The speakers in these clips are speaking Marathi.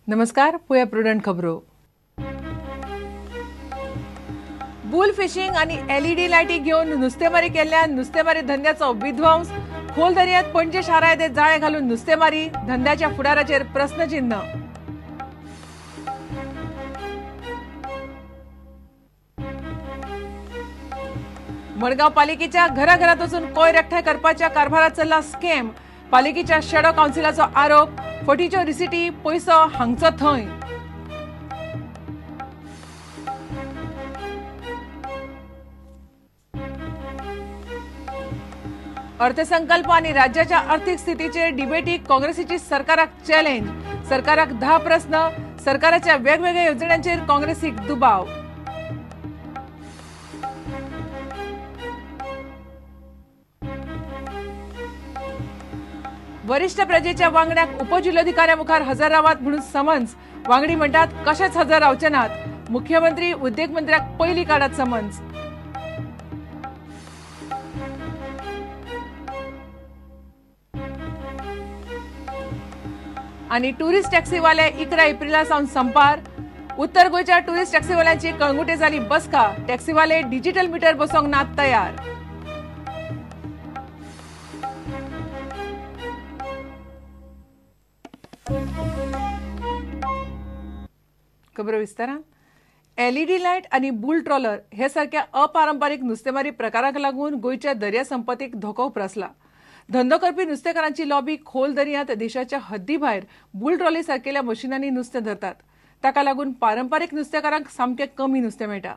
नमस्कार, पुया प्रुडंट खबरो. बुल फिशिंग आणि एलईडी लायटी घेऊन नुस्तेमारी केल्यान नुस्तेमारी धंद्याचो विध्वंस. खोल दर्यांत पणजे शारा येदे जाळे घालून नुस्तेमारी धंद्याच्या फुडाराचेर प्रश्नचिन्ह. मडगाव पालिकेच्या घराघरात वचून कोयर एकठांय करपाच्या कारभारात चल्ला स्कॅम. पालिकेच्या शॅडो काउन्सिलाचो आरोप. फटीच्यो रिसिटी पयसो हांगचो थंय. अर्थसंकल्प आणि राज्याच्या आर्थिक स्थितीचे डिबेटीक काँग्रेसीची सरकाराक चॅलेंज. सरकाराक 10 प्रश्न. सरकाराच्या वेगवेगळ्या योजनांचेर काँग्रेसीक दुबाव. वरिष्ठ प्रजेच्या वांगड्याक उपजिल्लोधिकाऱ्या मुखार हजर रावात म्हणून समन्स. वांगडी म्हणतात कशेच हजर रावचे नात. मुख्यमंत्री उद्योग मंत्र्याक पयली काढात समन्स. आणि टुरिस्ट टॅक्सीवाले 11 एप्रिला सावन संपार. उत्तर गोयच्या टुरिस्ट टॅक्सीवाल्यांची कळंगुटे जाली बसका. टॅक्सीवाले डिजिटल मीटर बसोंक नात तयार. खबर विस्तारान. एलईडी लायट आणि बुल ट्रॉलर हे सारख्या अपारंपारीक नुस्तेमारी प्रकाराक लागून गोयच्या दर्या संपत्तीक धोको उप्रासला. धंदो करपी नुस्तेकारांची लॉबी खोल दर्यांत देशाच्या हद्दी भायर बुल ट्रॉली सारकेल्या मशिनांनी नुस्तें धरतात. ताका लागून पारंपारीक नुस्तेकारांक सामकें कमी नुस्तें मेळटा.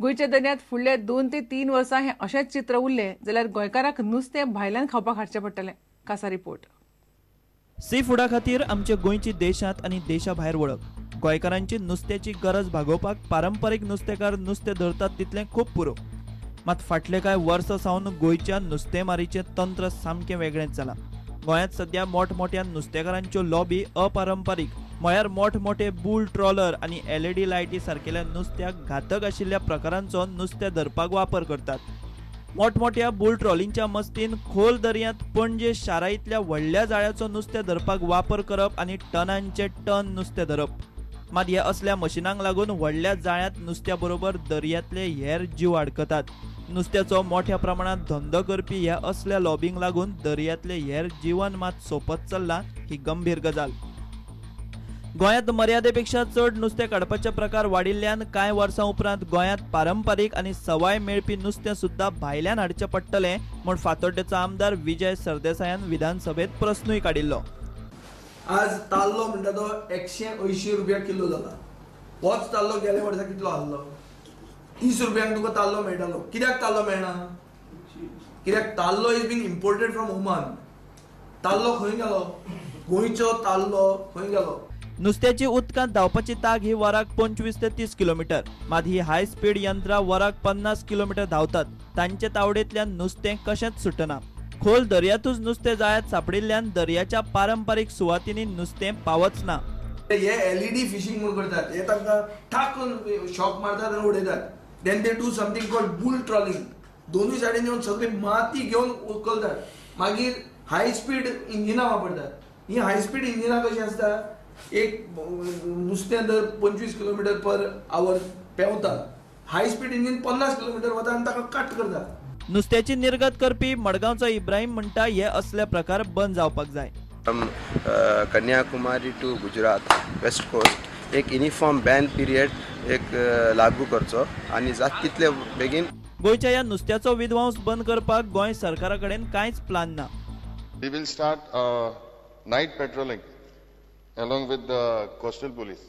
गोयच्या दर्यांत फुडले 2 ते 3 वर्सां हे अशेंच चित्र उरलें जाल्यार गोंयकारांक नुस्तें भायल्यान खावपाक हाडचें पडटलें. कासा रिपोर्ट. सी फुडा खातीर आमच्या गोंयची देशांत आनी देशा भायर वळख. गोंयकारांची नुस्त्याची गरज भागोवपाक पारंपारीक नुस्तेकार नुस्तें धरतात तितलें खूब पुरो. मात फाटले कांय वर्सां सावन गोंयच्या नुस्तेमारीचें तंत्र सामकें वेगळेंच जालां. गोंयांत सध्या मोठमोठ्या नुस्तेकारांच्यो लॉबी अपारंपारीक म्हळ्यार मोठमोठे बुल ट्रॉलर आनी एलईडी लायटी सारकेल्या नुस्त्याक घातक आशिल्ल्या प्रकारांचो नुस्तें धरपाक वापर करतात. मोठमोठ्या बुल ट्रॉलींच्या मस्तीन खोल दर्यांत पणजे शारा इतल्या व्हडल्या जाळ्याचो नुस्तें धरपाक वापर करप आनी टनांचे टन नुस्तें धरप. मात ह्या असल्या मशिनांक लागून व्हडल्या जाळ्यांत नुस्त्या बरोबर दर्यांतले हेर जीव आडकतात. नुस्त्याचो मोठ्या प्रमाणात धंदो करपी ह्या असल्या लॉबींक लागून दर्यांतले हेर जीवन मात सोंपत चल्लां ही गंभीर गजाल. गोंयांत मर्यादेपेक्षा चड नुस्तें काडपाचे प्रकार वाडिल्ल्यान कांय वर्सां उपरांत गोंयांत पारंपारीक आनी सवाय मेळपी नुस्तें सुद्धा भायल्यान हाडचें पडटलें म्हूण फातोड्डेचो आमदार विजय सरदेसायान विधानसभेत प्रस्नूय काडिल्लो. आज ताल्लो म्हणटा तो 180 रुपया किलो जाला. होच ताल्लो गेल्या वर्सा कितलो आहलो? 30 रुपयांक तुका ताल्लो मेळटालो. कित्याक ताल्लो मेळना? कित्याक ताल्लो is been imported from Oman. ताल्लो खंय गेलो? गोंयचो ताल्लो खंय गेलो? नुस्त्याची उदकांत धांवपाची ताग ही वराक 25 ते 30 किलोमीटर. मात ही हाय स्पीड यंत्रां वराक 50 किलोमीटर धांवतात. तांचे तावडेंतल्यान नुस्तें कशेंच सुटना. खोल दर्यांतूच नुस्तें जाळ्यांत सापडिल्ल्यान दर्याच्या पारंपारीक सुवातींनी नुस्तें पावच ना. हे एलईडी फिशिंग म्हणून करतात. हे तांकां ठाक करून शॉक मारतात आनी उडयतात. Then they do something called bull trolling. दोनूय सायडीन येवन सगळी माती घेवन उखलतात. मागीर हाय स्पीड इंजिनां वापरतात. ही हाय स्पीड इंजिनां कशी आसता? एक नुस्तें जर 25 किलोमीटर पर आवर पेंवता, हाय स्पीड इंजिन 50 किलोमीटर वता आनी ताका कट करता. नुस्त्याची निर्गत करपी मडगांवचो इब्राहिम म्हणटा हे असले प्रकार बंद जावपाक जाय. Kanyakumari to Gujarat west coast एक युनिफॉर्म बॅन पिरियड एक लागू करचो आनी जात तितले बेगीन. गोंयच्या ह्या नुस्त्याचो विध्वंस बंद करपाक गोंय सरकारा कडेन कांयच प्लान ना. We will start night patrolling along with the coastal police.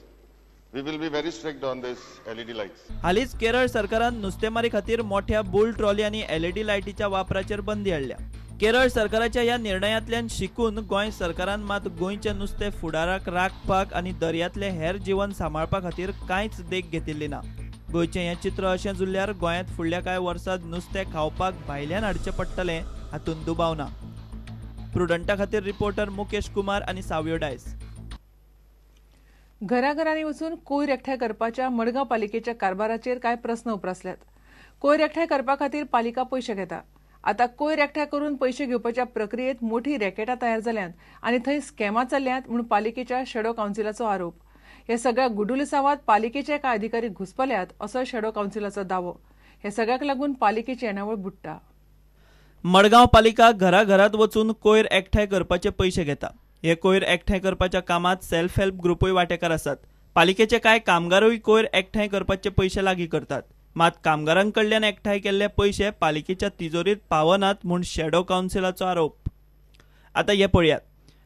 We will be very strict on this LED lights. हालींच केरळ सरकारान नुस्तेमारी खातीर मोठ्या बुल ट्रॉली आनी एलईडी लायटीच्या वापराचेर बंदी हाडल्या. केरळ सरकाराच्या ह्या निर्णयातल्यान शिकून गोंय सरकारान मात गोंयचे नुस्तें फुडाराक राखपाक आनी दर्यांतले हेर जीवन सांबाळपा खातीर कांयच देख घेतिल्ली ना. गोंयचें हें चित्र अशेंच उरल्यार गोंयांत फुडल्या कांय वर्सांत नुस्तें खावपाक भायल्यान हाडचें पडटलें हातूंत दुबाव ना. प्रुडंटा खातीर रिपोर्टर मुकेश कुमार आनी सावयो डायस. घराघरांनी वचून कोयर एकठांय करपाच्या मडगांव पालिकेच्या कारभाराचेर कांय प्रस्न उप्रासल्यात. कोयर एकठांय करपा खातीर पालिका पयशे घेता. आता कोयर एकठांय करून पयशे घेवपाच्या प्रक्रियेत मोठी रॅकेटां तयार जाल्यांत आनी थंय स्कॅमां चल्ल्यांत म्हूण पालिकेच्या शॅडो काउन्सिलाचो आरोप. हे सगळ्या गुडुलसावात पालिकेचे कांय अधिकारी घुसपल्यात असो शॅडो काउन्सिलाचो दावो. हे सगळ्याक लागून पालिकेची येणावळ बुडटा. मडगांव पालिका घराघरात वचून कोयर एकठांय करपाचे पैसे घेता. हे कोयर एकठांय करपाच्या कामात सेल्फ हेल्प ग्रुपूय वांटेकार आसात. पालिकेचे कांय कामगारूय कोयर एकठांय करपाचे पैसे लागीं करतात. मात कामगारांकडल्यान एकठांय केल्ले पैसे पालिकेच्या तिजोरीत पावनात म्हूण शॅडो काउन्सिलाचो आरोप. आतां हे पळयात.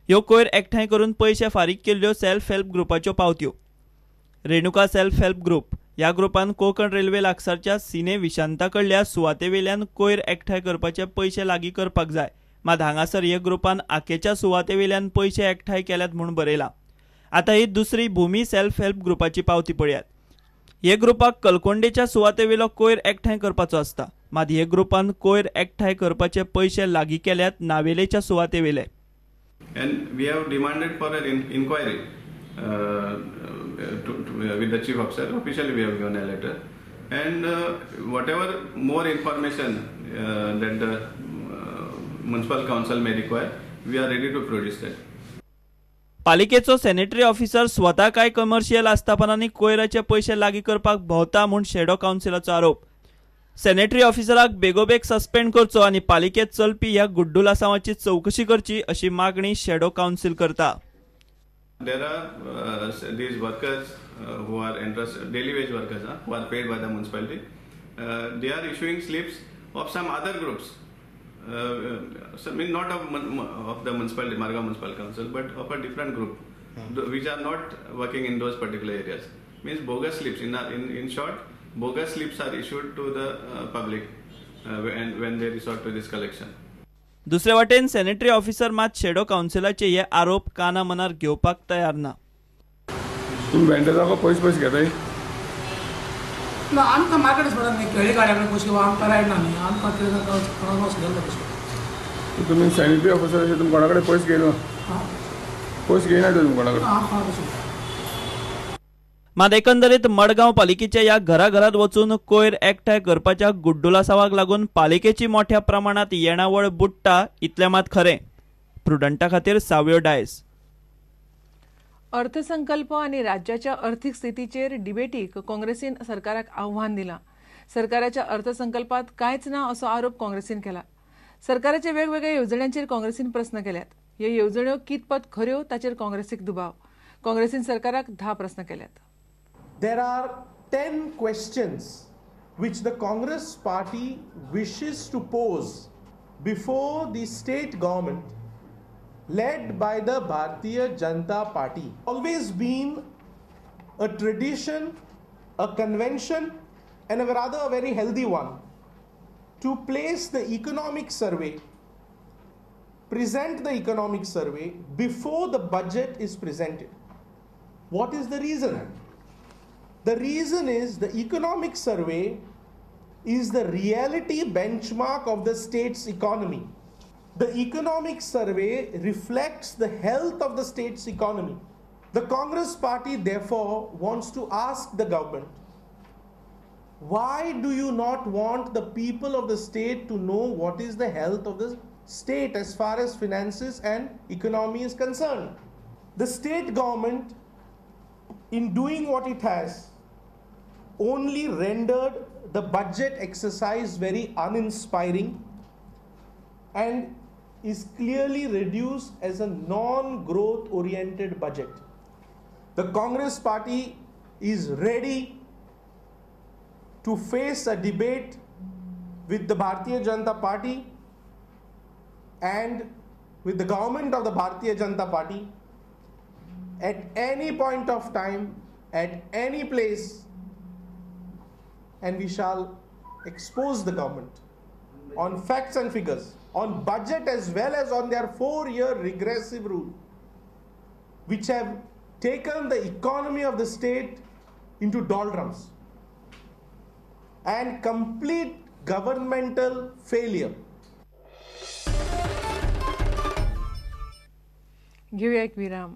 ह्यो कोयर एकठांय करून पैसे फारीक केल्ल्यो सेल्फ हेल्प ग्रुपाच्यो पावत्यो. रेणुका सेल्फ हेल्प ग्रुप ह्या ग्रुपान कोंकण रेल्वे लागसारच्या सिने विशांता कडल्या सुवातेवेल्यान कोयर एकठांय करपाचे पैसे लागीं करपाक जाय. मात हांगासर हे ग्रुपान आखेच्या सुवातेवेल्यान पैसे एकठांय केल्यात म्हूण बरयला. आतां ही दुसरी भूमी सेल्फ हेल्प ग्रुपाची पावती पळयात. हे ग्रुपाक कलकोंडेच्या सुवातेवेलो कोयर एकठांय करपाचो आसता. मात हे ग्रुपान कोयर एकठांय करपाचे पैसे लागीं केल्यात नावेलेच्या सुवातेवेले. And we have demanded for an inquiry with the chief officer. Officially, we have given a letter, and whatever more information that the municipal council may require, we are ready to produce that. पालिकेचो सॅनिटरी ऑफिसर स्वता काय कमर्शियल आस्थापनांनी कोयराचे पैसे लागीं करपाक भोंवता म्हूण शॅडो काउन्सिलाचो आरोप. सॅनिटरी ऑफिसराक बेगोबेग सस्पेंड करचो आनी पालिकेत चलपी ह्या गुड्डुलासांवाची चवकशी करची अशी मागणी शॅडो काउन्सिल करता. There are these workers who are daily wage workers who are paid by the municipality. They are issuing slips of some other groups. Not of the municipality, Margao Municipal Council, but of a different group, which are not working in those particular areas. Means bogus slips. In short, bogus slips are issued to the public when they resort to this collection. दुसरे वाटेन सॅनिटरी ऑफिसर मात शॅडो काउन्सिलाचे हे आरोप काना मनार घेवपाक तयार ना. तुम्ही बँकेचा पयस घेताय ना आमकां मार्केट सोडा न्ही खेळी गाड्याकडे पयशे आमकां रायट ना न्ही आमकां तुम्ही सॅनिटरी ऑफिसर अशें तुमी कोणा कडेन पयस घेयलो पयस घेयना तुमी कोणा कडेन. मात एकंदरीत मडगांव पालिकेच्या या घराघरात वचून कोयर एकठांय करपाच्या गुड्डुलासावाक लागून पालिकेची मोठ्या प्रमाणात येणावळ बुडटा इतले मात खरें. प्रुडंटा खातीर सावयो डायस. अर्थसंकल्प आणि राज्याच्या आर्थिक स्थितीचेर डिबेटीक काँग्रेसीन सरकाराक आव्हान दिलां. सरकाराच्या अर्थसंकल्पात कांयच ना असो आरोप काँग्रेसीन केला. सरकाराच्या वेगवेगळ्या येवजण्यांचेर काँग्रेसीन प्रस्न केल्यात. ह्यो येवजण्यो कितपत खऱ्यो ताचेर काँग्रेसीक दुबाव. काँग्रेसीन सरकाराक 10 प्रस्न केल्यात. There are 10 questions which the Congress party wishes to pose before the state government led by the Bharatiya Janata Party. Always been a tradition, a convention, and a very healthy one to place the economic survey, present the economic survey before the budget is presented. What is the reason? The reason is the economic survey is the reality benchmark of the state's economy. The economic survey reflects the health of the state's economy. The Congress party therefore wants to ask the government, why do you not want the people of the state to know what is the health of the state as far as finances and economy is concerned? The state government, in doing what it has, only rendered the budget exercise very uninspiring and is clearly reduced as a non-growth oriented budget. The Congress party is ready to face a debate with the Bharatiya Janata Party and with the government of the Bharatiya Janata Party at any point of time, at any place, and we shall expose the government on facts and figures, on budget as well as on their 4-year regressive rule, which have taken the economy of the state into doldrums and complete governmental failure. घेऊया एक विराम.